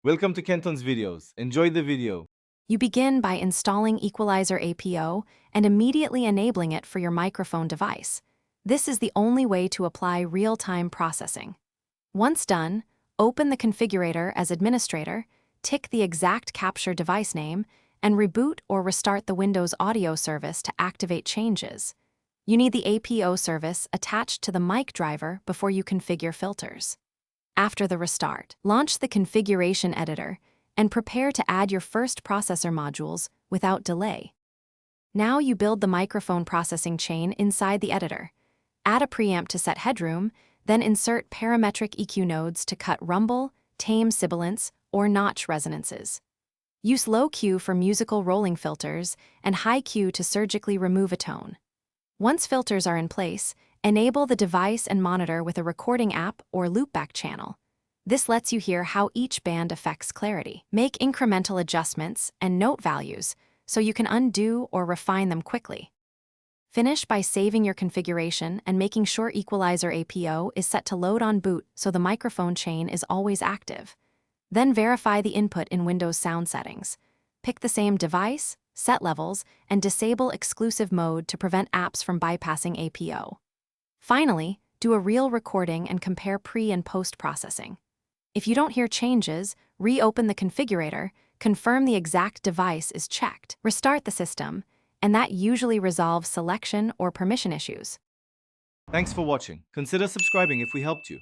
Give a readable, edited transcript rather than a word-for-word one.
Welcome to Kenton's videos. Enjoy the video. You begin by installing Equalizer Apo and immediately enabling it for your microphone device. This is the only way to apply real-time processing. Once done, open the configurator as administrator, tick the exact capture device name, and reboot or restart the Windows audio service to activate changes. You need the APO service attached to the mic driver before you configure filters. After the restart, launch the configuration editor and prepare to add your first processor modules without delay. Now you build the microphone processing chain inside the editor. Add a preamp to set headroom, then insert parametric EQ nodes to cut rumble, tame sibilance, or notch resonances. Use low Q for musical rolling filters and high Q to surgically remove a tone. Once filters are in place, enable the device and monitor with a recording app or loopback channel. This lets you hear how each band affects clarity. Make incremental adjustments and note values so you can undo or refine them quickly. Finish by saving your configuration and making sure Equalizer Apo is set to load on boot so the microphone chain is always active. Then verify the input in Windows sound settings. Pick the same device, set levels, and disable exclusive mode to prevent apps from bypassing Apo. Finally, do a real recording and compare pre- and post-processing. If you don't hear changes, reopen the configurator, confirm the exact device is checked, restart the system, and that usually resolves selection or permission issues. Thanks for watching. Consider subscribing if we helped you.